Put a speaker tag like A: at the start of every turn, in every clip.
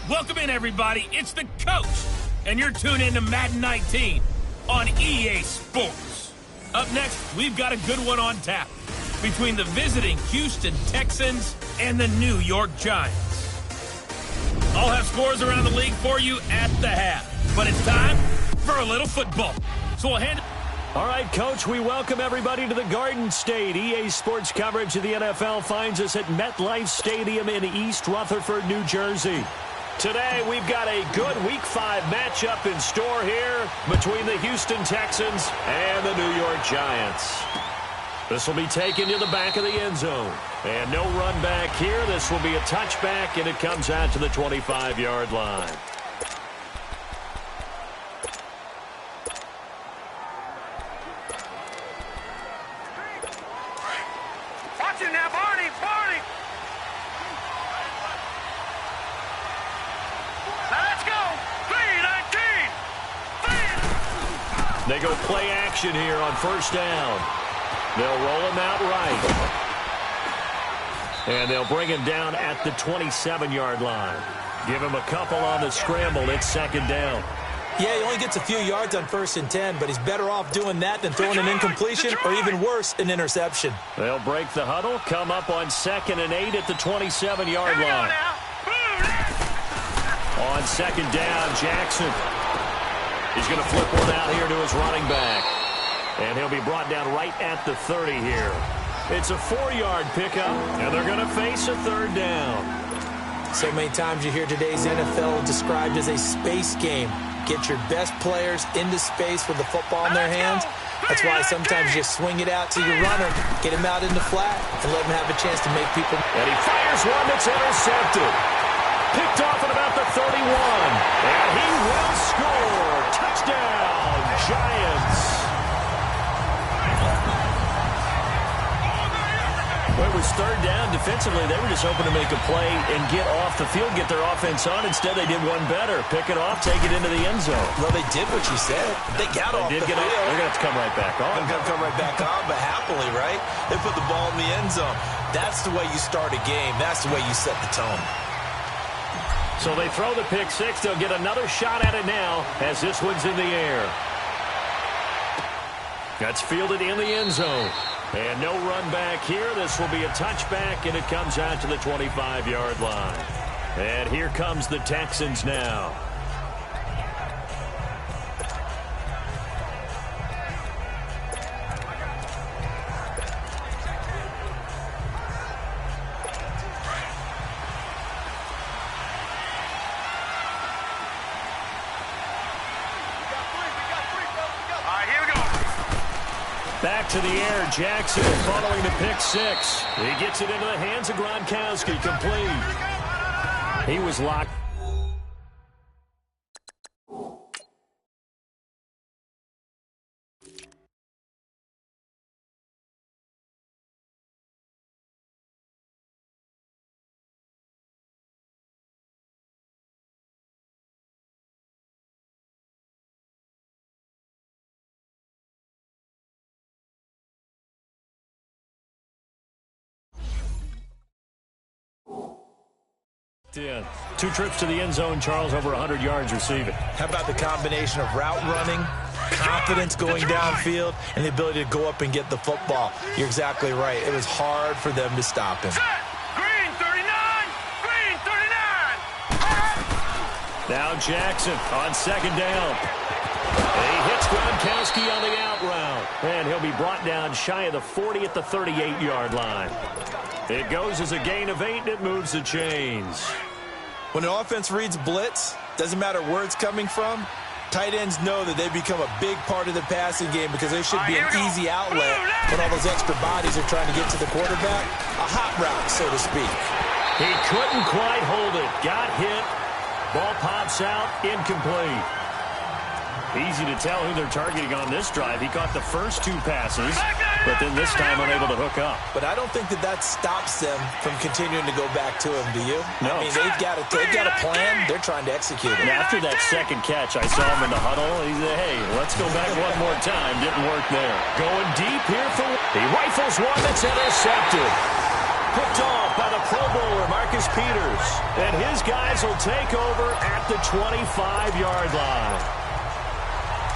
A: Welcome in, everybody. It's the coach, and you're tuned in to Madden 19 on EA Sports. Up next, we've got a good one on tap between the visiting Houston Texans and the New York Giants. I'll have scores around the league for you at the half, but it's time for a little football. So we'll hand it.
B: All right, Coach, we welcome everybody to the Garden State. EA Sports coverage of the NFL finds us at MetLife Stadium in East Rutherford, New Jersey. Today, we've got a good Week 5 matchup in store here between the Houston Texans and the New York Giants. This will be taken to the back of the end zone. And no run back here. This will be a touchback, and it comes out to the 25-yard line. They go play action here on first down. They'll roll him out right. And they'll bring him down at the 27-yard line. Give him a couple on the scramble. It's second down.
C: Yeah, he only gets a few yards on 1st and 10, but he's better off doing that than throwing an incompletion or even worse, an interception.
B: They'll break the huddle, come up on 2nd and 8 at the 27-yard line. On second down, Jackson. He's going to flip one out here to his running back. And he'll be brought down right at the 30 here. It's a 4-yard pickup, and they're going to face a third down.
C: So many times you hear today's NFL described as a space game. Get your best players into space with the football in their hands. That's why sometimes you swing it out to your runner, get him out in the flat, and let him have a chance to make people.
B: And he fires one that's intercepted. Picked off at about the 31. And he will score. Touchdown, Giants. Well, it was third down. Defensively, they were just hoping to make a play and get off the field, get their offense on. Instead, they did one better. Pick it off, take it into the end zone.
C: Well, they did what you said. They got off the field.
B: They're going to have to come right back on.
C: They're going to come right back on, but happily, right? They put the ball in the end zone. That's the way you start a game. That's the way you set the tone.
B: So they throw the pick six. They'll get another shot at it now as this one's in the air. That's fielded in the end zone. And no run back here. This will be a touchback, and it comes out to the 25-yard line. And here comes the Texans now. Back to the air, Jackson following the pick six. He gets it into the hands of Gronkowski, complete. He was locked. Yeah. 2 trips to the end zone, Charles, over 100 yards receiving.
C: How about the combination of route running, confidence going downfield, and the ability to go up and get the football? You're exactly right. It was hard for them to stop him.
A: Green 39! Green 39!
B: Now Jackson on second down. He hits Gronkowski on the out route. And he'll be brought down shy of the 40 at the 38-yard line. It goes as a gain of 8, and it moves the chains.
C: When an offense reads blitz, doesn't matter where it's coming from, tight ends know that they become a big part of the passing game because there should be an easy outlet when all those extra bodies are trying to get to the quarterback. A hot route, so to speak.
B: He couldn't quite hold it. Got hit. Ball pops out. Incomplete. Easy to tell who they're targeting on this drive. He caught the first 2 passes, but then this time unable to hook up.
C: But I don't think that stops them from continuing to go back to him, do you?
B: No.
C: I mean, they've got a plan. They're trying to execute it.
B: And after that second catch, I saw him in the huddle. He said, hey, let's go back one more time. Didn't work there. Going deep here for... He rifles one that's intercepted. picked off by the Pro Bowler, Marcus Peters. And his guys will take over at the 25-yard line.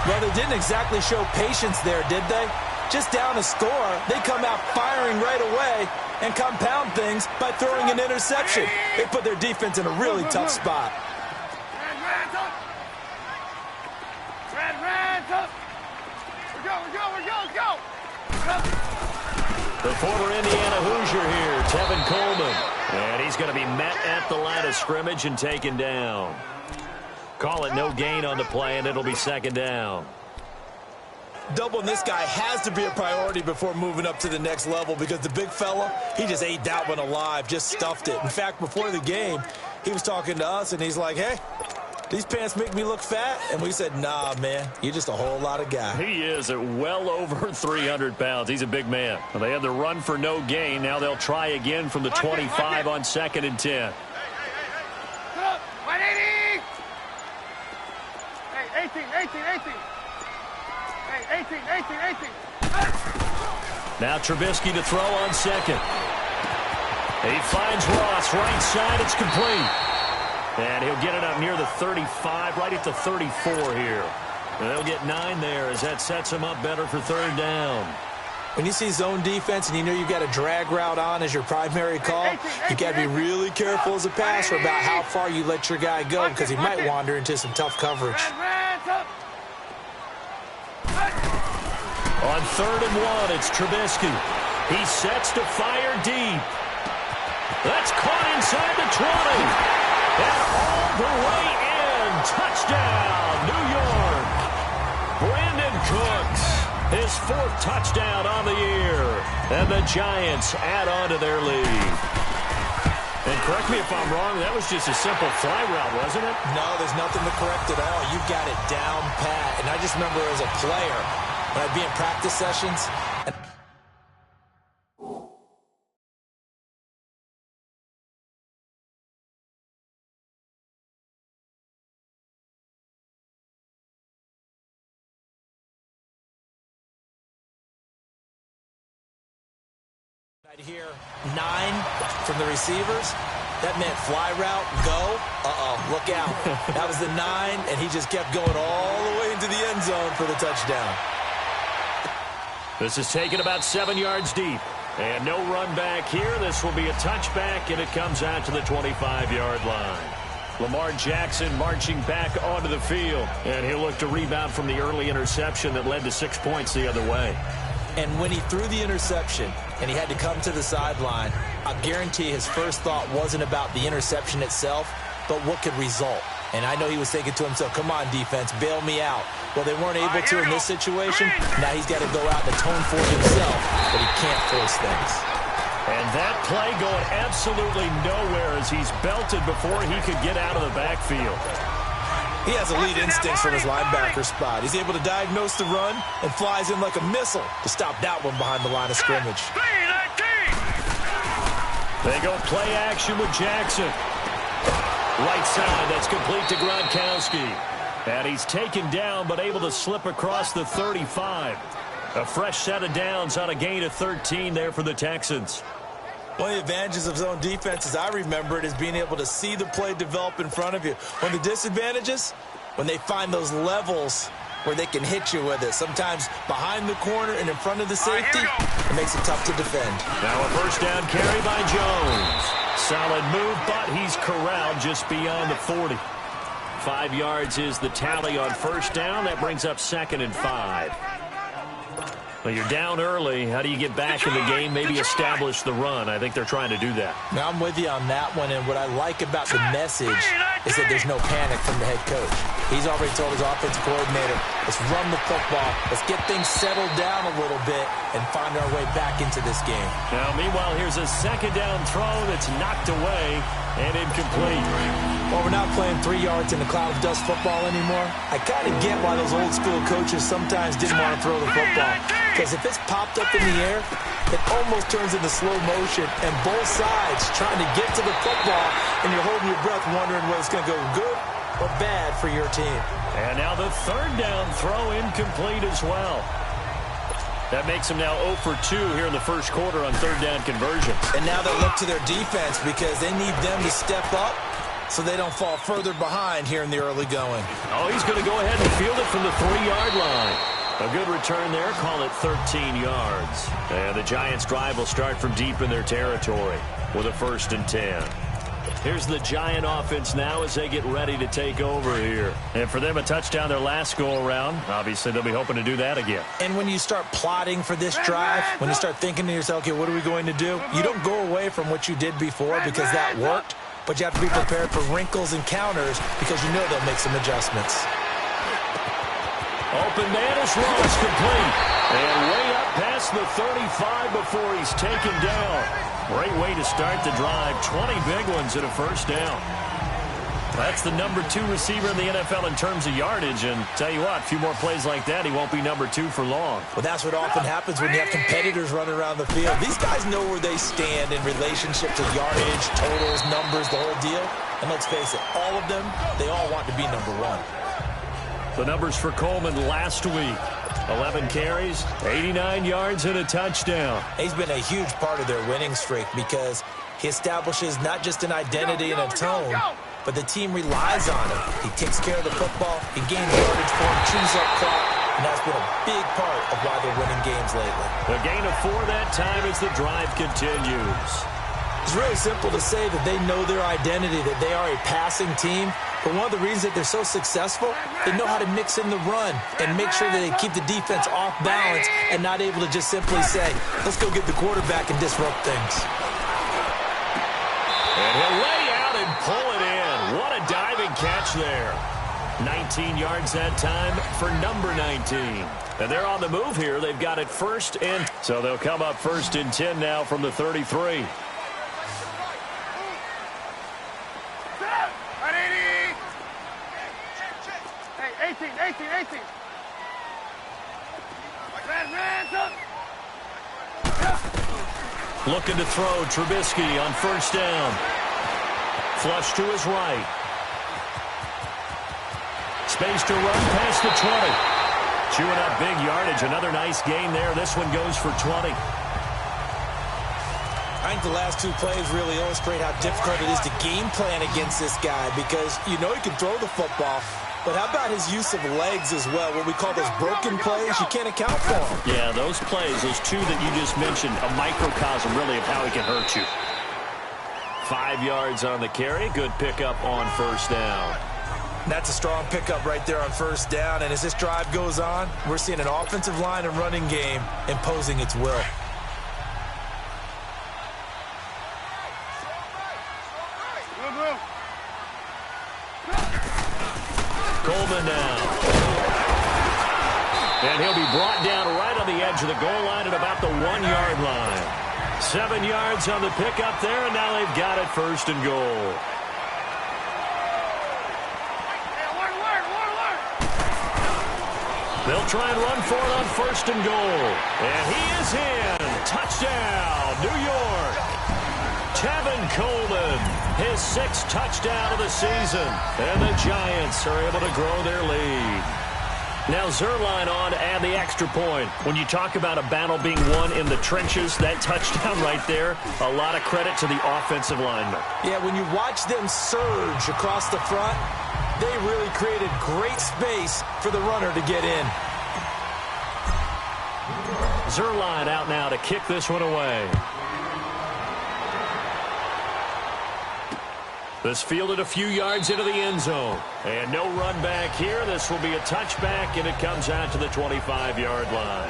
C: Well, they didn't exactly show patience there, did they? Just down a score, they come out firing right away and compound things by throwing an interception. They put their defense in a really tough spot.
B: The former Indiana Hoosier here, Tevin Coleman. And he's going to be met at the line of scrimmage and taken down. Call it no gain on the play, and it'll be second down.
C: Doubling this guy has to be a priority before moving up to the next level because the big fella, he just ate that one alive, just stuffed it. In fact, before the game, he was talking to us, and he's like, hey, these pants make me look fat? And we said, nah, man, you're just a whole lot of guy.
B: He is at well over 300 pounds. He's a big man. Well, they had the run for no gain. Now they'll try again from the 25 on 2nd and 10.
D: 180! Hey, 18. Hey, 18.
B: Now Trubisky to throw on second. He finds Ross, right side, it's complete. And he'll get it up near the 35, right at the 34 here. And they'll get 9 there as that sets him up better for third down.
C: When you see zone defense and you know you've got a drag route on as your primary call, you got to be really careful as a passer about how far you let your guy go because he might wander into some tough coverage.
B: On 3rd and 1, it's Trubisky. He sets to fire deep. That's caught inside the 20. And all the way in. Touchdown, New York. Brandon Cooks, his 4th touchdown on the year. And the Giants add on to their lead. And correct me if I'm wrong, that was just a simple fly route, wasn't it?
C: No, there's nothing to correct at all. You've got it down pat. And I just remember as a player, when I'd be in practice sessions, and I'd hear 9 from the receivers. That meant fly route, go. Look out. That was the 9, and he just kept going all the way into the end zone for the touchdown.
B: This is taken about 7 yards deep. And no run back here. This will be a touchback, and it comes out to the 25-yard line. Lamar Jackson marching back onto the field. And he'll look to rebound from the early interception that led to 6 points the other way.
C: And when he threw the interception and he had to come to the sideline, I guarantee his first thought wasn't about the interception itself, but what could result. And I know he was thinking to himself, come on, defense, bail me out. Well, they weren't able to in this situation. Now he's got to go out and atone for himself, but he can't force things.
B: And that play going absolutely nowhere as he's belted before he could get out of the backfield.
C: He has elite instincts from his linebacker spot. He's able to diagnose the run and flies in like a missile to stop that one behind the line of scrimmage.
B: They go play action with Jackson. Right side, that's complete to Gronkowski. And he's taken down but able to slip across the 35. A fresh set of downs on a gain of 13 there for the Texans.
C: One of the advantages of zone defense, as I remember it, is being able to see the play develop in front of you. One of the disadvantages, when they find those levels where they can hit you with it. Sometimes behind the corner and in front of the safety, it makes it tough to defend.
B: Now a first down carry by Jones. Solid move, but he's corralled just beyond the 40. 5 yards is the tally on first down. That brings up 2nd and 5. Well, you're down early. How do you get back in the game? Maybe establish the run. I think they're trying to do that.
C: Now, I'm with you on that one, and what I like about the message is that there's no panic from the head coach. He's already told his offensive coordinator, let's run the football, let's get things settled down a little bit, and find our way back into this game.
B: Now, meanwhile, here's a second down throw that's knocked away and incomplete.
C: Well, we're not playing 3 yards in a cloud of dust football anymore. I kind of get why those old school coaches sometimes didn't want to throw the football. Because if it's popped up in the air, it almost turns into slow motion. And both sides trying to get to the football, and you're holding your breath wondering whether it's going to go good or bad for your team.
B: And now the third down throw incomplete as well. That makes them now 0 for 2 here in the first quarter on third down conversions.
C: And now they look to their defense because they need them to step up so they don't fall further behind here in the early going.
B: Oh, he's going to go ahead and field it from the 3-yard line. A good return there. Call it 13 yards. And the Giants' drive will start from deep in their territory with a 1st and 10. Here's the Giant offense now as they get ready to take over here. And for them, a touchdown their last go-around. Obviously, they'll be hoping to do that again.
C: And when you start plotting for this drive, when you start thinking to yourself, okay, what are we going to do? You don't go away from what you did before because that worked, but you have to be prepared for wrinkles and counters because you know they'll make some adjustments.
B: Open man is Ross, complete. And way up past the 35 before he's taken down. Great way to start the drive. 20 big ones and a 1st down. That's the number 2 receiver in the NFL in terms of yardage. And tell you what, a few more plays like that, he won't be number 2 for long.
C: Well, that's what often happens when you have competitors running around the field. These guys know where they stand in relationship to yardage, totals, numbers, the whole deal. And let's face it, all of them, they all want to be number 1.
B: The numbers for Coleman last week. 11 carries, 89 yards, and a touchdown.
C: He's been a huge part of their winning streak because he establishes not just an identity and a tone, but the team relies on him. He takes care of the football, he gains yardage for him, chews up clock, and that's been a big part of why they're winning games lately.
B: A gain of 4 that time as the drive continues.
C: It's really simple to say that they know their identity, that they are a passing team. But one of the reasons that they're so successful, they know how to mix in the run and make sure that they keep the defense off balance and not able to just simply say, let's go get the quarterback and disrupt things.
B: And he'll lay out and pull it in. What a diving catch there. 19 yards that time for number 19. And they're on the move here. They've got it 1st and so they'll come up 1st and 10 now from the 33. Looking to throw Trubisky on 1st down. Flush to his right. Space to run past the 20. Chewing up big yardage. Another nice gain there. This one goes for 20.
C: I think the last 2 plays really illustrate how difficult it is to game plan against this guy because you know he can throw the football, but how about his use of legs as well? What we call those broken plays, you can't account for them.
B: Yeah, those plays, those 2 that you just mentioned, a microcosm really of how he can hurt you. 5 yards on the carry. Good pickup on 1st down.
C: That's a strong pickup right there on 1st down, and as this drive goes on, we're seeing an offensive line and running game imposing its will.
B: Coleman now. And he'll be brought down right on the edge of the goal line at about the 1-yard line. 7 yards on the pickup there, and now they've got it 1st and goal. They'll try and run for it on 1st and goal. And he is in. Touchdown, New York. Tevin Coleman, his 6th touchdown of the season. And the Giants are able to grow their lead. Now Zerline on to add the extra point. When you talk about a battle being won in the trenches, that touchdown right there, a lot of credit to the offensive linemen.
C: Yeah, when you watch them surge across the front, they really created great space for the runner to get in.
B: Zerline out now to kick this one away. This fielded a few yards into the end zone. And no run back here. This will be a touchback, and it comes out to the 25-yard line.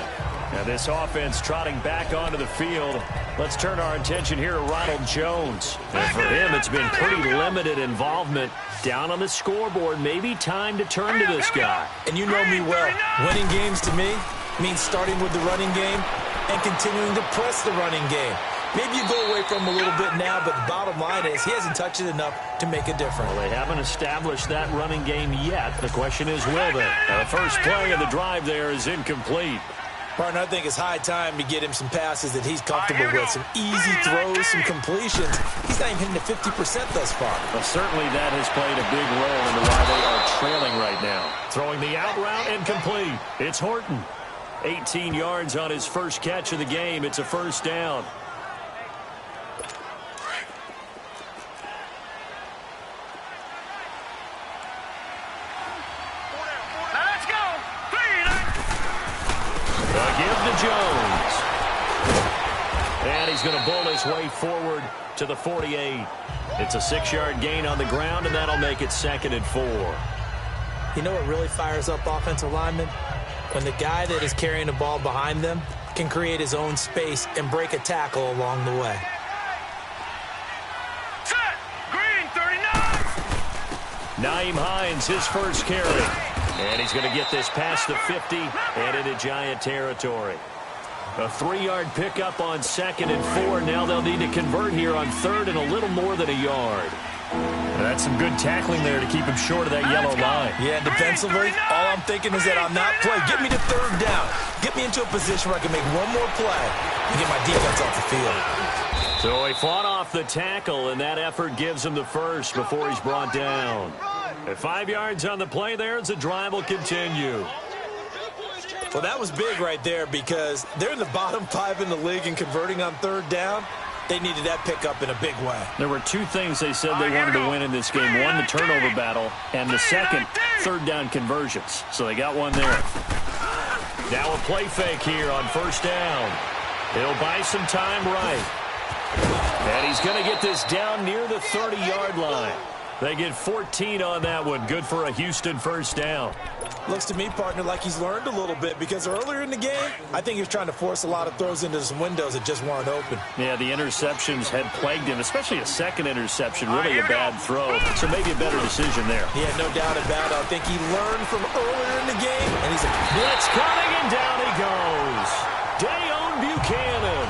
B: And this offense trotting back onto the field. Let's turn our attention here to Ronald Jones. And for him, it's been pretty limited involvement. Down on the scoreboard, maybe time to turn to this guy.
C: And you know me well. Winning games to me means starting with the running game and continuing to press the running game. Maybe you go away from him a little bit now, but the bottom line is he hasn't touched it enough to make a difference.
B: Well, they haven't established that running game yet. The question is, will they? The first play of the drive there is incomplete.
C: Partner, I think it's high time to get him some passes that he's comfortable with. Some easy throws, some completions. He's not even hitting to 50% thus far.
B: Well, certainly that has played a big role into why they are trailing right now. Throwing the out route incomplete. It's Horton. 18 yards on his first catch of the game. It's a first down. Give to Jones. And he's going to bull his way forward to the 48. It's a 6-yard gain on the ground, and that'll make it 2nd and 4.
C: You know what really fires up offensive linemen? When the guy that is carrying the ball behind them can create his own space and break a tackle along the way.
D: Set! Green, 39!
B: Nyheim Hines, his first carry. And he's going to get this past the 50 and into Giant territory. A 3-yard pickup on 2nd and 4. Now they'll need to convert here on 3rd and a little more than a yard. That's some good tackling there to keep him short of that yellow line.
C: Yeah, defensively, all I'm thinking is that on that play, get me to 3rd down. Get me into a position where I can make one more play and get my defense off the field.
B: So he fought off the tackle, and that effort gives him the first before he's brought down. At 5 yards on the play there, as the drive will continue.
C: Well, that was big right there because they're in the bottom 5 in the league and converting on 3rd down. They needed that pickup in a big way.
B: There were 2 things they said they wanted to win in this game. One, the turnover battle, and the second, 3rd down conversions. So they got one there. Now a play fake here on 1st down. He'll buy some time right. And he's going to get this down near the 30-yard line. They get 14 on that one. Good for a Houston first down.
C: Looks to me, partner, like he's learned a little bit because earlier in the game, I think he was trying to force a lot of throws into some windows that just weren't open.
B: Yeah, the interceptions had plagued him, especially a second interception, really a bad throw. So maybe a better decision there.
C: Yeah, no doubt about it. I think he learned from earlier in the game, and he's a
B: blitz coming, and down he goes. Dayon Buchanan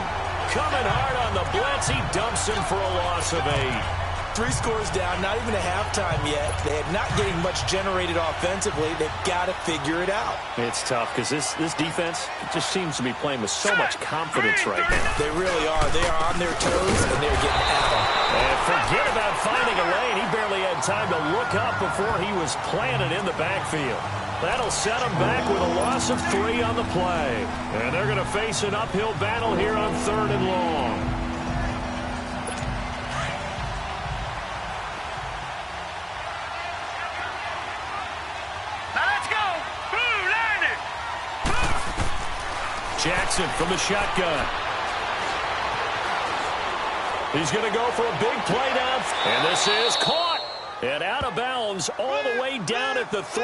B: coming hard on the blitz. He dumps him for a loss of 8.
C: 3 scores down, not even a halftime yet. They are not getting much generated offensively. They've got to figure it out.
B: It's tough because this defense just seems to be playing with so much confidence right now.
C: They really are. They are on their toes, and they're getting at them.
B: And forget about finding a lane. He barely had time to look up before he was planted in the backfield. That'll set him back with a loss of 3 on the play. And they're going to face an uphill battle here on 3rd and long. Jackson from the shotgun. He's going to go for a big play down. And this is caught. And out of bounds all the way down at the 3.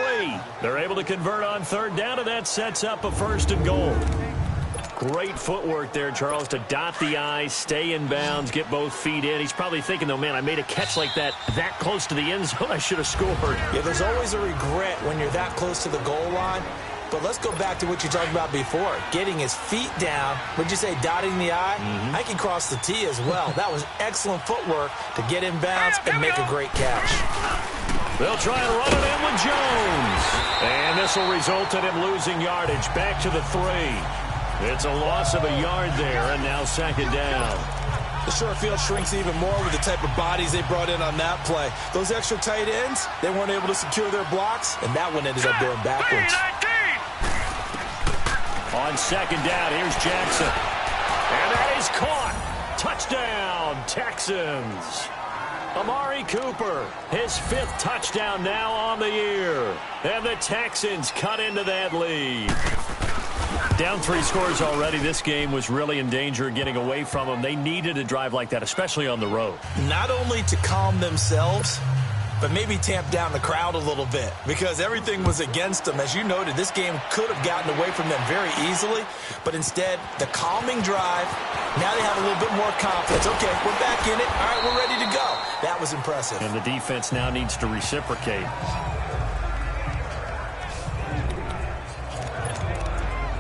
B: They're able to convert on 3rd down, and that sets up a 1st and goal. Great footwork there, Charles, to dot the I, stay in bounds, get both feet in. He's probably thinking, though, man, I made a catch like that close to the end zone. I should have scored.
C: Yeah, there's always a regret when you're that close to the goal line. But let's go back to what you talked about before. Getting his feet down. Would you say dotting the I? I can cross the T as well. That was excellent footwork to get in bounds and make a great catch.
B: They'll try and run it in with Jones. And this will result in him losing yardage. Back to the 3. It's a loss of a yard there, and now 2nd down.
C: The short field shrinks even more with the type of bodies they brought in on that play. Those extra tight ends, they weren't able to secure their blocks, and that one ended up going backwards.
B: On 2nd down, here's Jackson. And that is caught. Touchdown, Texans. Amari Cooper, his 5th touchdown now on the year. And the Texans cut into that lead. Down 3 scores already. This game was really in danger of getting away from them. They needed a drive like that, especially on the road.
C: Not only to calm themselves, but maybe tamp down the crowd a little bit because everything was against them. As you noted, this game could have gotten away from them very easily, but instead, the calming drive, now they have a little bit more confidence. Okay, we're back in it. All right, we're ready to go. That was impressive.
B: And the defense now needs to reciprocate.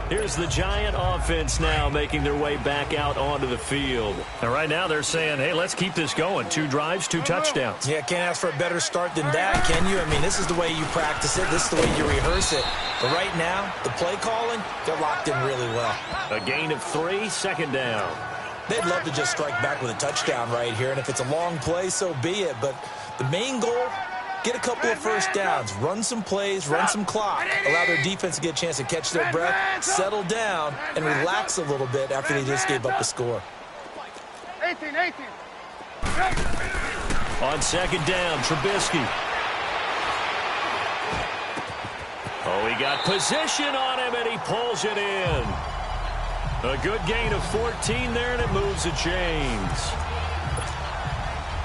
B: Here's the Giant offense now making their way back out onto the field. And right now they're saying, hey, let's keep this going. 2 drives, 2 touchdowns.
C: Yeah, can't ask for a better start than that, can you? I mean, this is the way you practice it. This is the way you rehearse it. But right now, the play calling, they're locked in really well.
B: A gain of 3, 2nd down.
C: They'd love to just strike back with a touchdown right here. And if it's a long play, so be it. But the main goal, get a couple of first downs, run some plays, run some clock, allow their defense to get a chance to catch their breath, settle down, and relax a little bit after they just gave up a score.
D: 18.
B: On second down, Trubisky. Oh, he got position on him, and he pulls it in. A good gain of 14 there, and it moves the chains.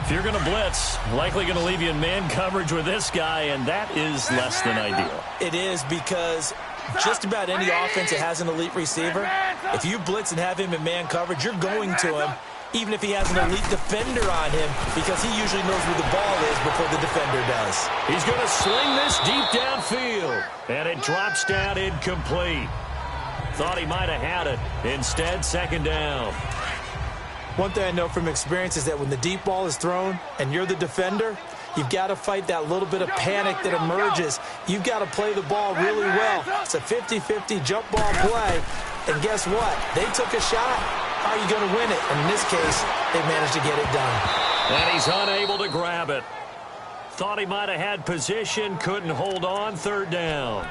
B: If you're going to blitz, likely going to leave you in man coverage with this guy, and that is less than ideal.
C: It is, because just about any offense that has an elite receiver, if you blitz and have him in man coverage, you're going to him, even if he has an elite defender on him, because he usually knows where the ball is before the defender does.
B: He's going to sling this deep downfield, and it drops down incomplete. Thought he might have had it. Instead, second down.
C: One thing I know from experience is that when the deep ball is thrown and you're the defender, you've got to fight that little bit of panic that emerges. You've got to play the ball really well. It's a 50-50 jump ball play, and guess what? They took a shot. How are you going to win it? And in this case, they managed to get it done.
B: And he's unable to grab it. Thought he might have had position, couldn't hold on, third down.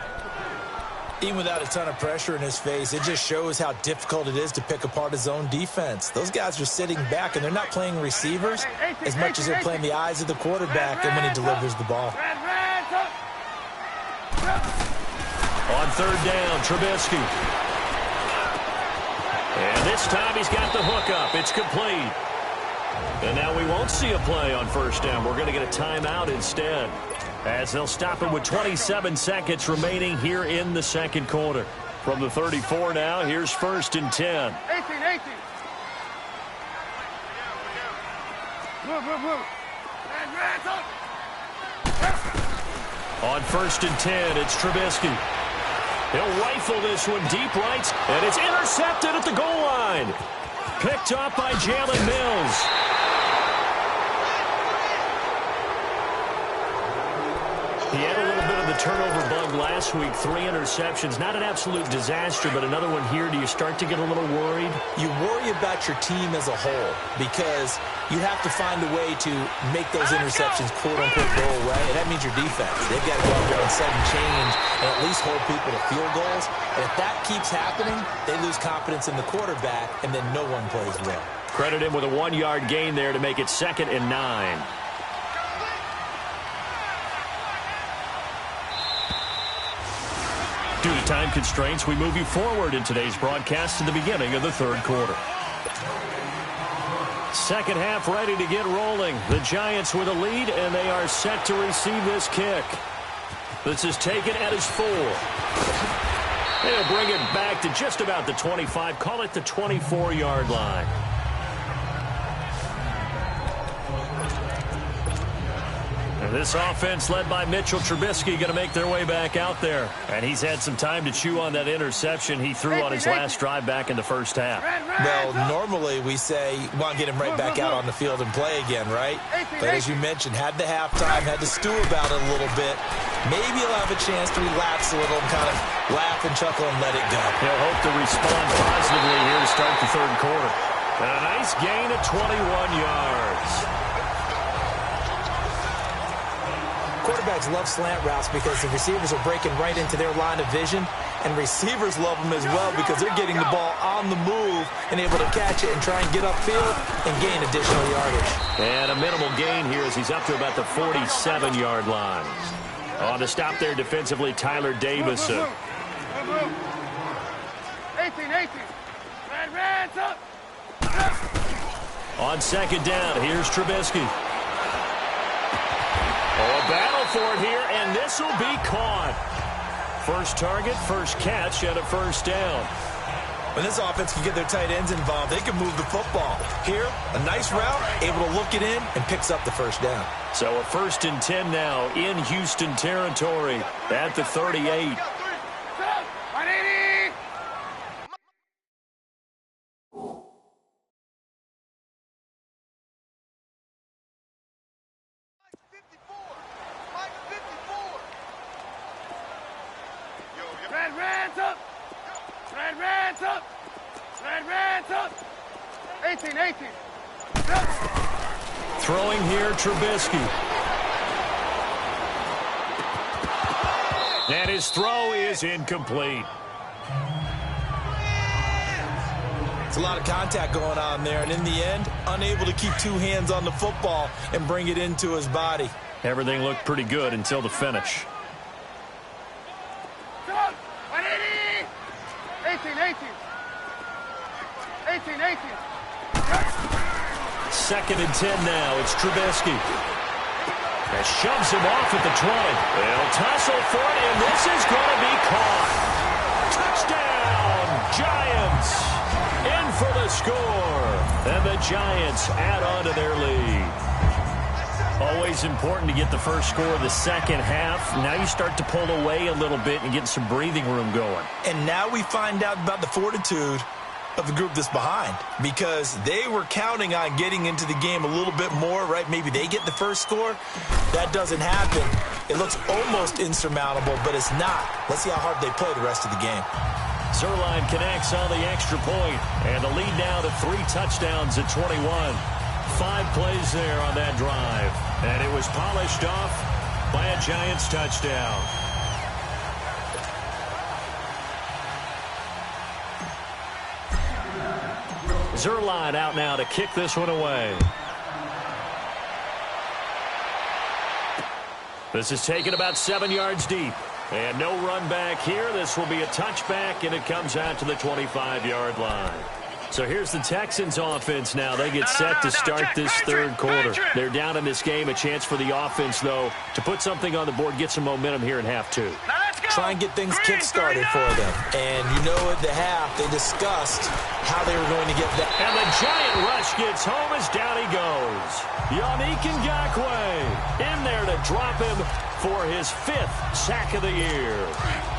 C: Even without a ton of pressure in his face, it just shows how difficult it is to pick apart his own defense. Those guys are sitting back, and they're not playing receivers as much as they're playing the eyes of the quarterback and when he delivers the ball.
B: On third down, Trubisky. And this time he's got the hook up. It's complete. And now we won't see a play on first down. We're going to get a timeout instead, as they'll stop it with 27 seconds remaining here in the second quarter. From the 34 now, here's first and 10.
D: 18. Move.
B: On first and 10, it's Trubisky. He'll rifle this one deep right, and it's intercepted at the goal line. Picked up by Jalen Mills. He had a little bit of the turnover bug last week, 3 interceptions. Not an absolute disaster, but another one here. Do you start to get a little worried?
C: You worry about your team as a whole, because you have to find a way to make those interceptions quote-unquote go away, and that means your defense. They've got to go out there and set and change and at least hold people to field goals. And if that keeps happening, they lose confidence in the quarterback, and then no one plays well.
B: Credit him with a 1-yard gain there to make it 2nd and 9. Due to time constraints, we move you forward in today's broadcast to the beginning of the third quarter. Second half ready to get rolling. The Giants with a lead, and they are set to receive this kick. This is taken at his 4. They'll bring it back to just about the 25. Call it the 24-yard line. And this offense led by Mitchell Trubisky going to make their way back out there. And he's had some time to chew on that interception he threw on his last drive back in the first half.
C: Well, normally we say you want to get him right back out on the field and play again, right? But as you mentioned, had the halftime, had to stew about it a little bit. Maybe he'll have a chance to relax a little and kind of laugh and chuckle and let it go.
B: He'll hope to respond positively here to start the third quarter. And a nice gain of 21 yards.
C: Quarterbacks love slant routes because the receivers are breaking right into their line of vision, and receivers love them as well because they're getting the ball on the move and able to catch it and try and get upfield and gain additional yardage.
B: And a minimal gain here as he's up to about the 47-yard line. On to stop there defensively, Tyler Davison.
D: 18. Red up.
B: On second down, here's Trubisky. Oh, a battle for it here, and this will be caught. First target, first catch, and a first down.
C: When this offense can get their tight ends involved, they can move the football. Here, a nice route, able to look it in, and picks up the first down.
B: So a 1st and 10 now in Houston territory at the 38. Throwing here, Trubisky. And his throw is incomplete.
C: It's a lot of contact going on there, and in the end, unable to keep two hands on the football and bring it into his body.
B: Everything looked pretty good until the finish.
D: 18.
B: Second and 10 now. It's Trubisky. That shoves him off at the 20. They'll tussle for it, and this is going to be caught. Touchdown, Giants. In for the score. And the Giants add on to their lead. Always important to get the first score of the second half. Now you start to pull away a little bit and get some breathing room going.
C: And now we find out about the fortitude of the group that's behind, because they were counting on getting into the game a little bit more, right? Maybe they get the first score. That doesn't happen. It looks almost insurmountable, but it's not. Let's see how hard they play the rest of the game.
B: Zerline connects on the extra point, and the lead now to 3 touchdowns at 21. 5 plays there on that drive, and it was polished off by a Giants touchdown. Zerline out now to kick this one away. This is taken about 7 yards deep. And no run back here. This will be a touchback, and it comes out to the 25-yard line. So here's the Texans offense now. They get set to start this third quarter. They're down in this game. A chance for the offense, though, to put something on the board, get some momentum here in half 2.
C: Try and get things kick-started for them. And you know at the half, they discussed how they were going to get that.
B: And the giant rush gets home as down he goes. Yannick Ngakoue in there to drop him for his 5th sack of the year.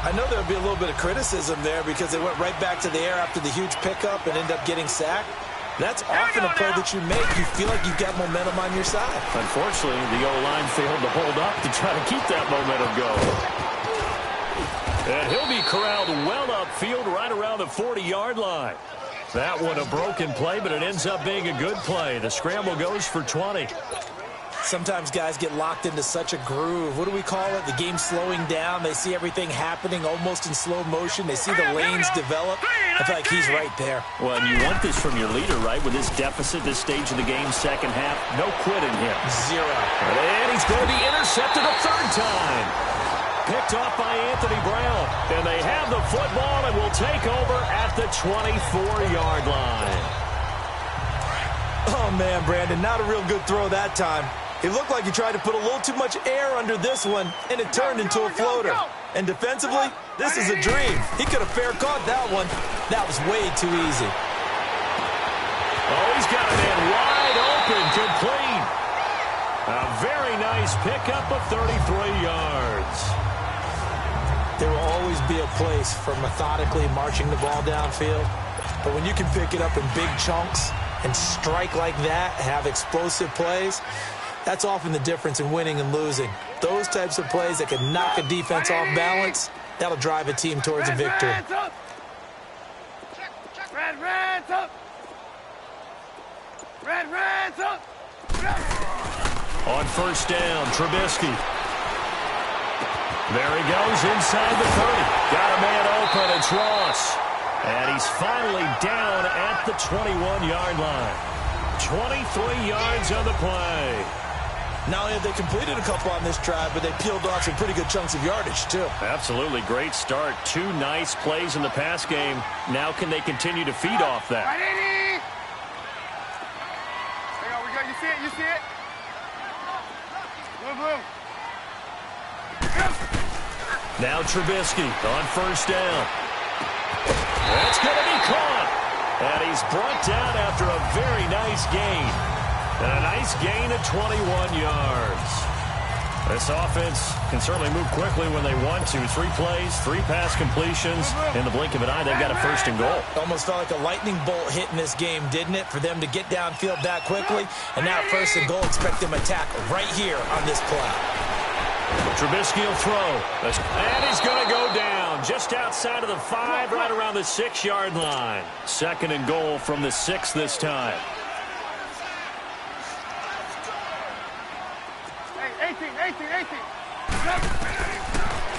C: I know there'll be a little bit of criticism there because they went right back to the air after the huge pickup and ended up getting sacked. That's often a play that you make. You feel like you've got momentum on your side.
B: Unfortunately, the O-line failed to hold up to try to keep that momentum going. And he'll be corralled well upfield right around the 40-yard line. That one a broken play, but it ends up being a good play. The scramble goes for 20.
C: Sometimes guys get locked into such a groove. What do we call it? The game slowing down. They see everything happening almost in slow motion. They see the lanes develop. I feel like he's right there.
B: Well, and you want this from your leader, right? With this deficit, this stage of the game, second half, no quitting him.
C: 0.
B: And he's going to be intercepted a third time. Picked off by Anthony Brown. And they have the football and will take over at the 24-yard line.
C: Oh, man, Brandon, not a real good throw that time. It looked like he tried to put a little too much air under this one, and it turned into a floater. And defensively, this is a dream. He could have fair caught that one. That was way too easy.
B: Oh, he's got a man wide open, complete. A very nice pickup of 33 yards.
C: There will always be a place for methodically marching the ball downfield. But when you can pick it up in big chunks and strike like that, have explosive plays, that's often the difference in winning and losing. Those types of plays that can knock a defense off balance, that'll drive a team towards a victory.
D: Red's up. Red's up.
B: On first down, Trubisky. There he goes inside the 30. Got a man open. It's Ross. And he's finally down at the 21-yard line. 23 yards on the play.
C: Not only have they completed a couple on this drive, but they peeled off some pretty good chunks of yardage, too.
B: Absolutely. Great start. 2 nice plays in the pass game. Now can they continue to feed off that?
D: There we go. You see it? Blue.
B: Now Trubisky on first down. That's going to be caught. And he's brought down after a very nice gain. And a nice gain of 21 yards. This offense can certainly move quickly when they want to. 3 plays, 3 pass completions. In the blink of an eye, they've got a first and goal.
C: Almost felt like a lightning bolt hit in this game, didn't it? For them to get downfield that quickly. And now first and goal, expect them to attack right here on this play.
B: Trubisky will throw. And he's going to go down just outside of the 5, right around the 6-yard line. Second and goal from the 6 this time.
D: 18.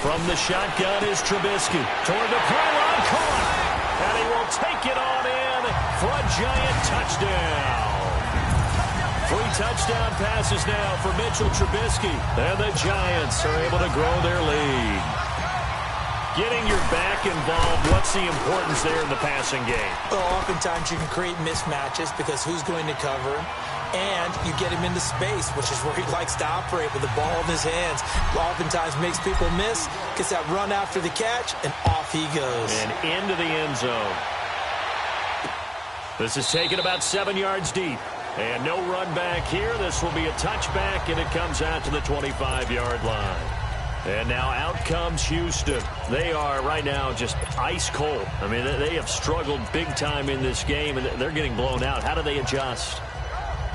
B: From the shotgun is Trubisky. Toward the pylon, caught. And he will take it on in for a Giant touchdown. 3 touchdown passes now for Mitchell Trubisky. And the Giants are able to grow their lead. Getting your back involved, what's the importance there in the passing game?
C: Well, oftentimes you can create mismatches because who's going to cover him? And you get him into space, which is where he likes to operate with the ball in his hands. Oftentimes makes people miss, gets that run after the catch, and off he goes.
B: And into the end zone. This is taken about 7 yards deep. And no run back here. This will be a touchback, and it comes out to the 25-yard line. And now out comes Houston. They are right now just ice cold. I mean, they have struggled big time in this game, and they're getting blown out. How do they adjust?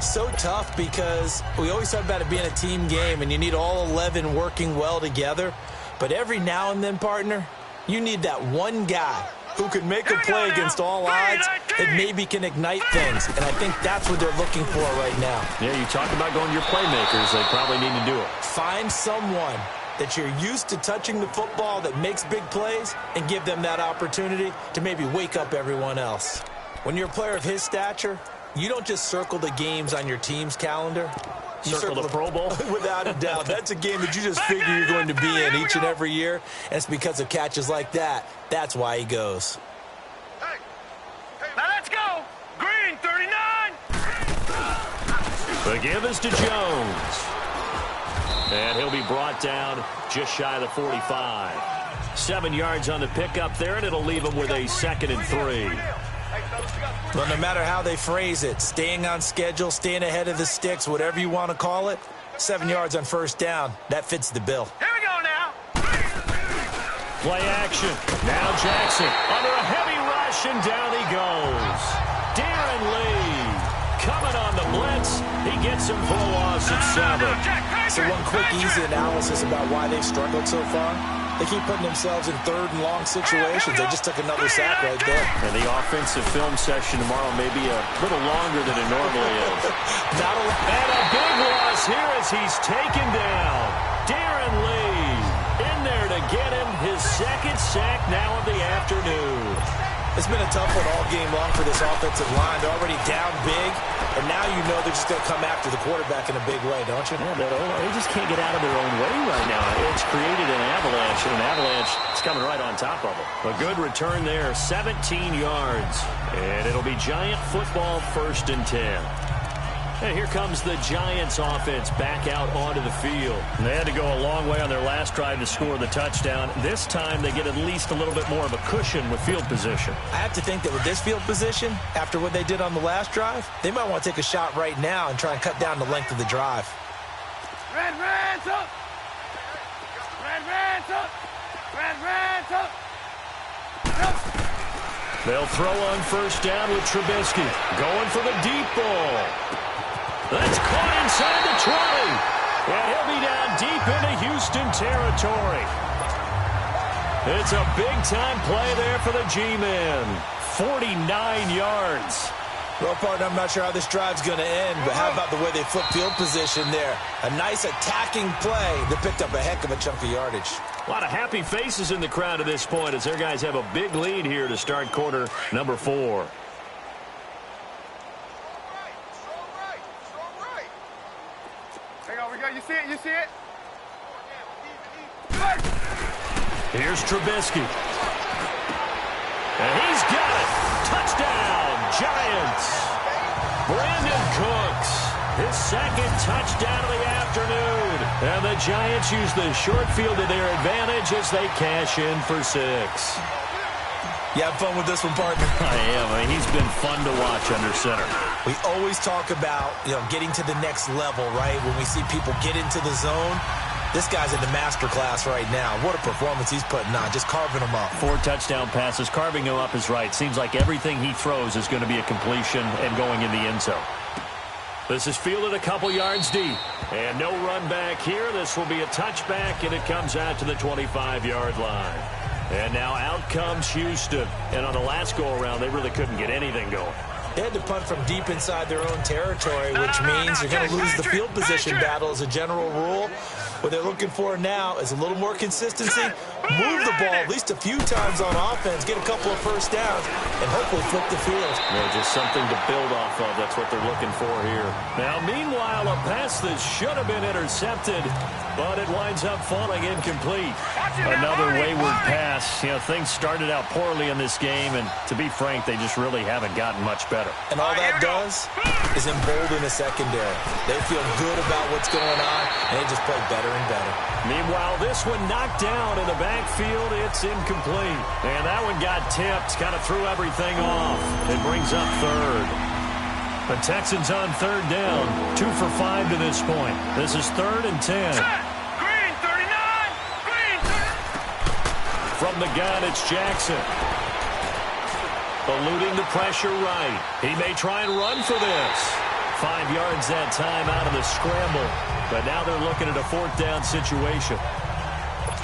C: So tough because we always talk about it being a team game, and you need all 11 working well together. But every now and then, partner, you need that one guy who can make a play against all odds that maybe can ignite things. And I think that's what they're looking for right now.
B: Yeah, you talk about going to your playmakers. They probably need to do it.
C: Find someone that you're used to touching the football that makes big plays and give them that opportunity to maybe wake up everyone else. When you're a player of his stature, you don't just circle the games on your team's calendar. You
B: circle the Pro Bowl?
C: Without a doubt. That's a game that you just figure you're going to be in each and every year. And it's because of catches like that. That's why he goes.
D: Hey, now let's go. Green, 39.
B: The give is to Jones. And he'll be brought down just shy of the 45. 7 yards on the pickup there, and it'll leave him with a 2nd and 3.
C: Well, no matter how they phrase it, staying on schedule, staying ahead of the sticks, whatever you want to call it, 7 yards on first down, that fits the bill.
D: Here we go now.
B: Play action. Now Jackson under a heavy rush, and down he goes. Darren Lee coming on the blitz. He gets him for a loss at 7.
C: So one quick, easy analysis about why they've struggled so far. They keep putting themselves in 3rd and long situations. They just took another sack right there.
B: And the offensive film session tomorrow may be a little longer than it normally is. And a big loss here as he's taken down. Darren Lee in there to get him his 2nd sack now of the afternoon.
C: It's been a tough one all game long for this offensive line. They're already down big, and now you know they're just going to come after the quarterback in a big way, don't you?
B: Yeah, they just can't get out of their own way right now. It's created an avalanche, and an avalanche is coming right on top of them. A good return there, 17 yards. And it'll be Giant football, 1st and 10. And here comes the Giants offense back out onto the field. And they had to go a long way on their last drive to score the touchdown. This time they get at least a little bit more of a cushion with field position.
C: I have to think that with this field position, after what they did on the last drive, they might want to take a shot right now and try and cut down the length of the drive.
D: Reds up. Reds up. Reds up.
B: They'll throw on first down with Trubisky. Going for the deep ball. That's caught inside the 20. And he'll be down deep into Houston territory. It's a big-time play there for the G-Men. 49 yards.
C: Well, partner, I'm not sure how this drive's going to end, but how about the way they flip field position there? A nice attacking play that picked up a heck of a chunk of yardage.
B: A lot of happy faces in the crowd at this point as their guys have a big lead here to start quarter number 4.
D: Hang on, we got you see it? You see it?
B: Here's Trubisky. And he's got it. Touchdown, Giants. Brandon Cooks, his 2nd touchdown of the afternoon. And the Giants use the short field to their advantage as they cash in for 6.
C: You have fun with this one, partner?
B: I am. I mean, he's been fun to watch under center.
C: We always talk about, getting to the next level, right? When we see people get into the zone, this guy's in the master class right now. What a performance he's putting on, just carving them up.
B: 4 touchdown passes. Carving him up is right. Seems like everything he throws is going to be a completion and going in the end zone. This is fielded a couple yards deep. And no run back here. This will be a touchback, and it comes out to the 25-yard line. And now out comes Houston. And on the last go-around, they really couldn't get anything going.
C: They had to punt from deep inside their own territory, which means you're going to lose the field position battle as a general rule. What they're looking for now is a little more consistency, move the ball at least a few times on offense, get a couple of first downs, and hopefully flip the field.
B: Yeah, just something to build off of. That's what they're looking for here. Now, meanwhile, a pass that should have been intercepted, but it winds up falling incomplete. Another wayward pass. You know, things started out poorly in this game, and to be frank, they just really haven't gotten much better.
C: And all that does is embolden the secondary. They feel good about what's going on, and they just play better and better.
B: Meanwhile, this one knocked down in the backfield. It's incomplete. And that one got tipped, kind of threw everything off. It brings up third. The Texans on third down, 2 for 5 to this point. This is 3rd and 10.
D: Green 39! Green 30!
B: From the gun, it's Jackson. Eluding the pressure right. He may try and run for this. 5 yards that time out of the scramble. But now they're looking at a 4th down situation.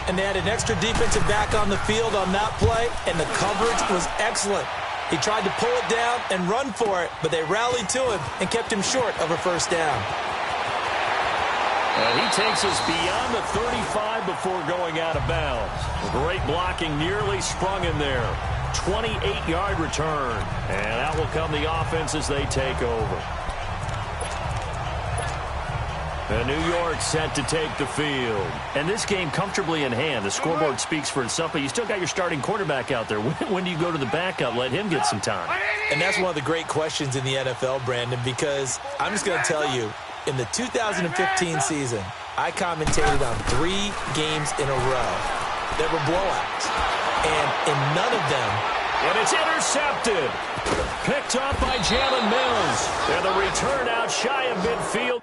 C: And they had an extra defensive back on the field on that play, and the coverage was excellent. He tried to pull it down and run for it, but they rallied to him and kept him short of a first down.
B: And he takes us beyond the 35 before going out of bounds. Great blocking, nearly sprung in there. 28-yard return. And out will come the offense as they take over. And New York set to take the field. And this game comfortably in hand. The scoreboard speaks for itself, but you still got your starting quarterback out there. When do you go to the backup? Let him get some time.
C: And that's one of the great questions in the NFL, Brandon, because I'm just going to tell you, in the 2015 season, I commentated on 3 games in a row that were blowouts. And in none of them...
B: And it's intercepted. Picked off by Jalen Mills. And the return out shy of midfield.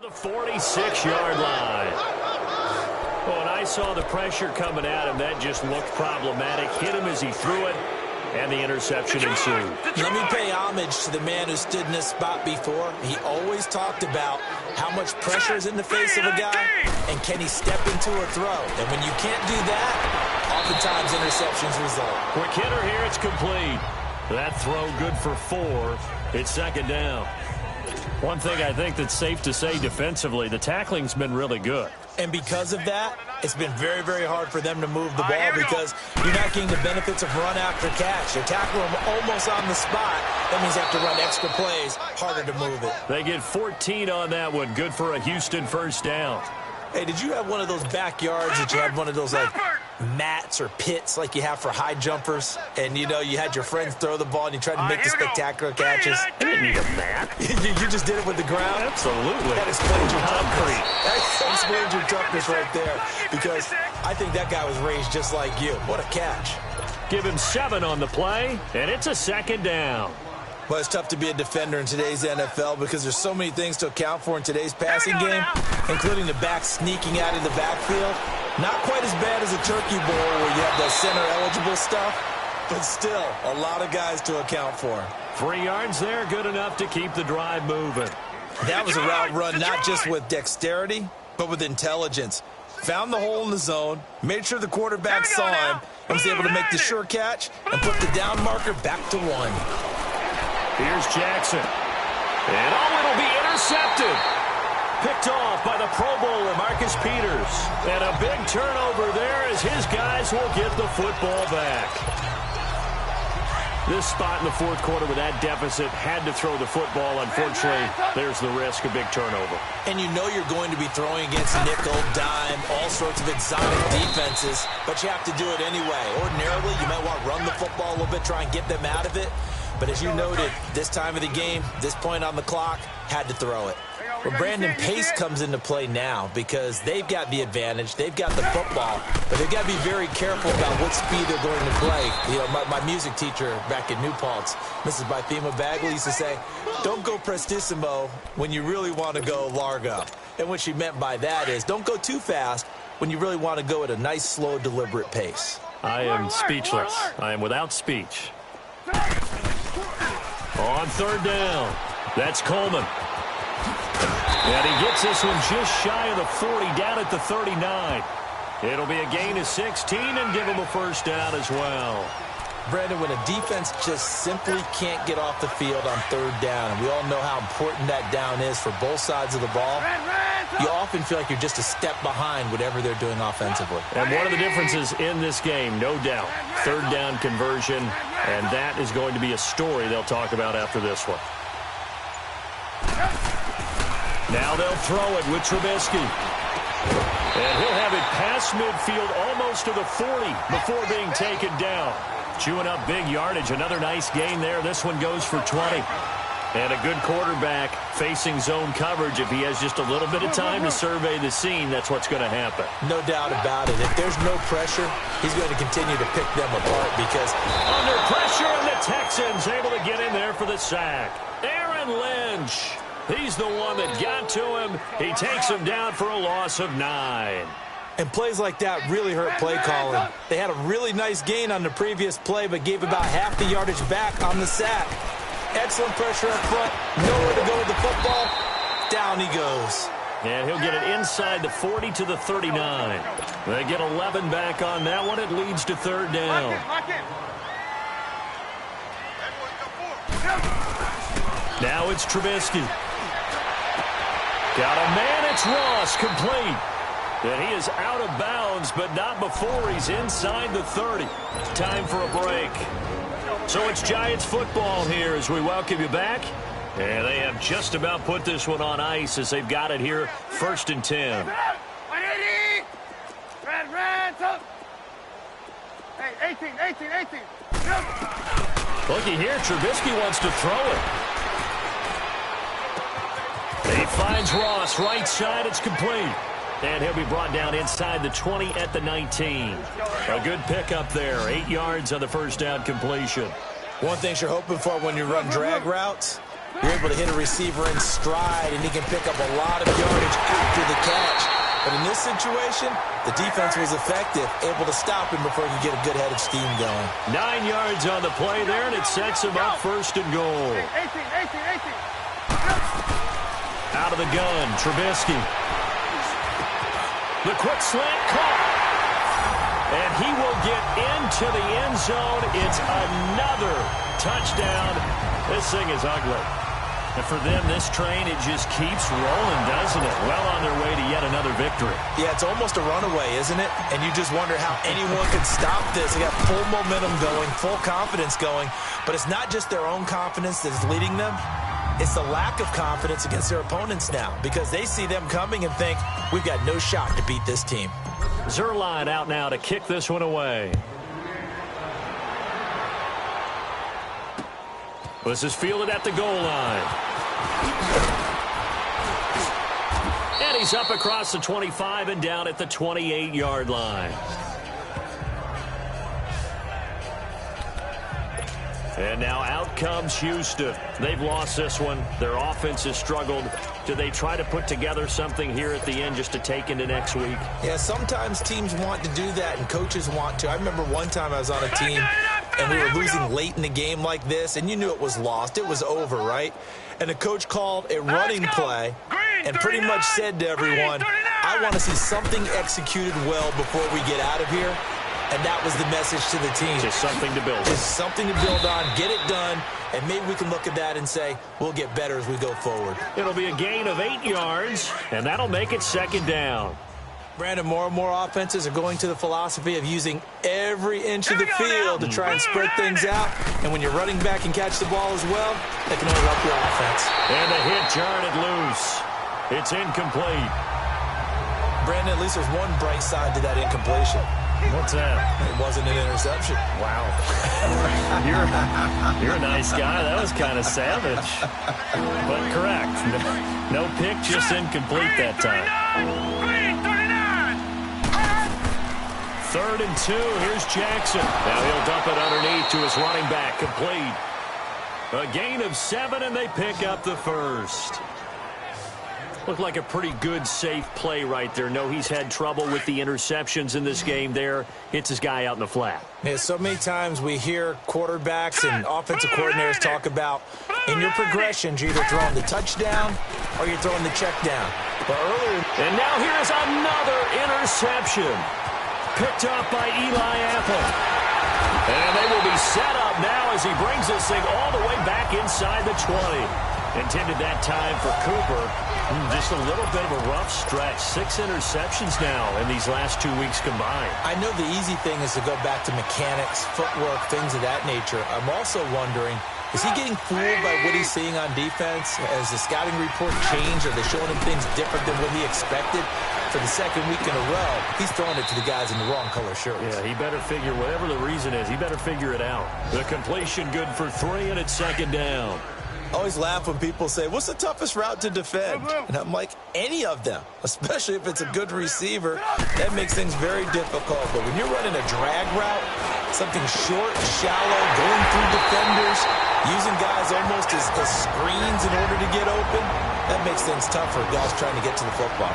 B: The 46-yard line. Oh, and I saw the pressure coming at him. That just looked problematic. Hit him as he threw it, and the interception ensued.
C: Let me pay homage to the man who stood in this spot before. He always talked about how much pressure is in the face of a guy, and can he step into a throw. And when you can't do that, oftentimes interceptions result.
B: Quick hitter here, it's complete. That throw good for 4. It's 2nd down. One thing I think that's safe to say defensively, the tackling's been really good.
C: And because of that, it's been very, very hard for them to move the ball because you're not getting the benefits of run after catch. They tackle them almost on the spot. That means they have to run extra plays, harder to move it.
B: They get 14 on that one. Good for a Houston first down.
C: Hey, did you have one of those backyards that you had one of those, like, mats or pits like you have for high jumpers? And, you know, you had your friends throw the ball and you tried to make the spectacular catches?
B: I didn't need a mat.
C: You just did it with the ground?
B: Absolutely.
C: That explains your toughness. That explains your toughness right there. Because I think that guy was raised just like you. What a catch.
B: Give him 7 on the play, and it's a 2nd down.
C: Well, it's tough to be a defender in today's NFL because there's so many things to account for in today's passing game, including the back sneaking out of the backfield. Not quite as bad as a turkey bowl where you have the center-eligible stuff, but still a lot of guys to account for.
B: 3 yards there, good enough to keep the drive moving.
C: That was a route run not just with dexterity, but with intelligence. Found the hole in the zone, made sure the quarterback saw him, and was able to make the sure catch and put the down marker back to 1.
B: Here's Jackson. And it'll be intercepted. Picked off by the Pro Bowler, Marcus Peters. And a big turnover there as his guys will get the football back. This spot in the 4th quarter with that deficit, had to throw the football. Unfortunately, there's the risk of big turnover.
C: And you know you're going to be throwing against nickel, dime, all sorts of exotic defenses, but you have to do it anyway. Ordinarily, you might want to run the football a little bit, try and get them out of it. But as you noted, this time of the game, this point on the clock, had to throw it. Well, Brandon, pace comes into play now because they've got the advantage. They've got the football, but they've got to be very careful about what speed they're going to play. You know, my music teacher back in New Paltz, Mrs. Bythema Bagley, used to say, don't go prestissimo when you really want to go largo. And what she meant by that is don't go too fast when you really want to go at a nice, slow, deliberate pace.
B: I am speechless. I am without speech. On 3rd down. That's Coleman. And he gets this one just shy of the 40, down at the 39. It'll be a gain of 16 and give him a first down as well.
C: Brandon, when a defense just simply can't get off the field on third down, and we all know how important that down is for both sides of the ball, you often feel like you're just a step behind whatever they're doing offensively.
B: And one of the differences in this game, no doubt, third down conversion, and that is going to be a story they'll talk about after this one. Now they'll throw it with Trubisky. And he'll have it past midfield almost to the 40 before being taken down. Chewing up big yardage. Another nice gain there. This one goes for 20. And a good quarterback facing zone coverage. If he has just a little bit of time to survey the scene, that's what's going to happen.
C: No doubt about it. If there's no pressure, he's going to continue to pick them apart because
B: under pressure, and the Texans able to get in there for the sack. Aaron Lynch. He's the one that got to him. He takes him down for a loss of 9.
C: And plays like that really hurt play calling. They had a really nice gain on the previous play, but gave about half the yardage back on the sack. Excellent pressure up front. Nowhere to go with the football. Down he goes.
B: And he'll get it inside the 40 to the 39. They get 11 back on that one. It leads to third down. Now it's Trubisky. Got a man. It's Ross, complete. And he is out of bounds, but not before he's inside the 30. Time for a break. So it's Giants football here as we welcome you back. And they have just about put this one on ice as they've got it here, 1st and 10.
D: Hey, 18.
B: Looky here, Trubisky wants to throw it. He finds Ross, right side, it's complete. And he'll be brought down inside the 20 at the 19. A good pickup there, 8 yards on the first down completion.
C: One thing you're hoping for when you run drag routes, you're able to hit a receiver in stride, and he can pick up a lot of yardage after the catch. But in this situation, the defense was effective, able to stop him before he could get a good head of steam going.
B: 9 yards on the play there, and it sets him up 1st and goal.
D: 18.
B: Out of the gun, Trubisky. The quick slant caught. And he will get into the end zone. It's another touchdown. This thing is ugly. And for them, this train, it just keeps rolling, doesn't it? Well on their way to yet another victory.
C: Yeah, it's almost a runaway, isn't it? And you just wonder how anyone could stop this. They got full momentum going, full confidence going. But it's not just their own confidence that's leading them. It's the lack of confidence against their opponents now because they see them coming and think, we've got no shot to beat this team.
B: Zerline out now to kick this one away. This is fielded at the goal line. And he's up across the 25 and down at the 28-yard line. And now out comes Houston. They've lost this one. Their offense has struggled. Do they try to put together something here at the end just to take into next week?
C: Yeah, sometimes teams want to do that and coaches want to. I remember one time I was on a team and we were losing late in the game like this, and you knew it was lost. It was over, right? And the coach called a running play and pretty much said to everyone, I want to see something executed well before we get out of here. And that was the message to the team.
B: Just something to build on.
C: Just something to build on, get it done, and maybe we can look at that and say, we'll get better as we go forward.
B: It'll be a gain of 8 yards, and that'll make it 2nd down.
C: Brandon, more and more offenses are going to the philosophy of using every inch of the field to try and spread things out. And when you're running back and catch the ball as well, that can only help your offense.
B: And the hit jarred it loose. It's incomplete.
C: Brandon, at least there's one bright side to that incompletion.
B: What's that?
C: It wasn't an interception.
B: Wow. You're a nice guy. That was kind of savage. But correct. No pick, just incomplete that time. 3rd and 2. Here's Jackson. Now he'll dump it underneath to his running back. Complete. A gain of 7, and they pick up the first. Looked like a pretty good, safe play right there. No, he's had trouble with the interceptions in this game there. Hits his guy out in the flat.
C: Yeah, so many times we hear quarterbacks and offensive coordinators talk about in your progressions, you're either throwing the touchdown or you're throwing the check down. But earlier...
B: And now here's another interception. Picked up by Eli Apple. And they will be set up now as he brings this thing all the way back inside the 20. Intended that time for Cooper. Just a little bit of a rough stretch. 6 interceptions now in these last 2 weeks combined.
C: I know the easy thing is to go back to mechanics, footwork, things of that nature. I'm also wondering, is he getting fooled by what he's seeing on defense? Has the scouting report changed? Are they showing him things different than what he expected? For the second week in a row, he's throwing it to the guys in the wrong color shirts.
B: Yeah, he better figure, whatever the reason is, he better figure it out. The completion good for 3, and it's second down.
C: I always laugh when people say, what's the toughest route to defend? And I'm like, any of them, especially if it's a good receiver. That makes things very difficult. But when you're running a drag route, something short, shallow, going through defenders, using guys almost as screens in order to get open, that makes things tough for guys trying to get to the football.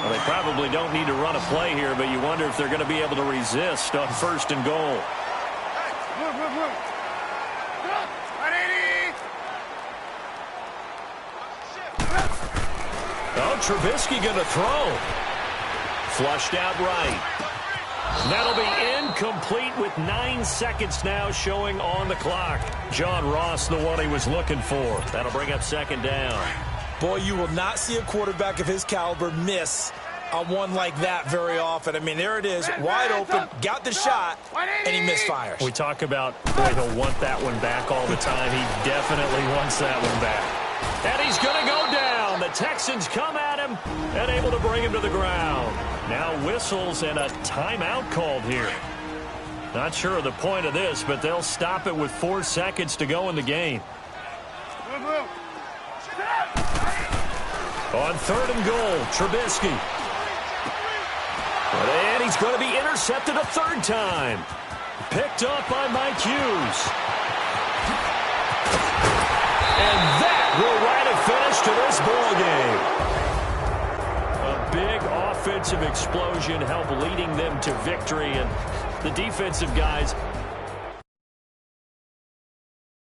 B: Well, they probably don't need to run a play here, but you wonder if they're going to be able to resist on 1st and goal. Oh, Trubisky going to throw. Flushed out right. That'll be incomplete with 9 seconds now showing on the clock. John Ross, the one he was looking for. That'll bring up second down.
C: Boy, you will not see a quarterback of his caliber miss on one like that very often. I mean, there it is, wide open, got the shot, and he misfires.
B: We talk about, boy, he'll want that one back all the time. He definitely wants that one back. And he's going to go down. The Texans come at him and able to bring him to the ground. Now whistles and a timeout called here. Not sure of the point of this, but they'll stop it with 4 seconds to go in the game. On 3rd and goal, Trubisky. And he's going to be intercepted a 3rd time. Picked up by Mike Hughes. And that will write a finish to this ball game. A big offensive explosion helped leading them to victory, and the defensive guys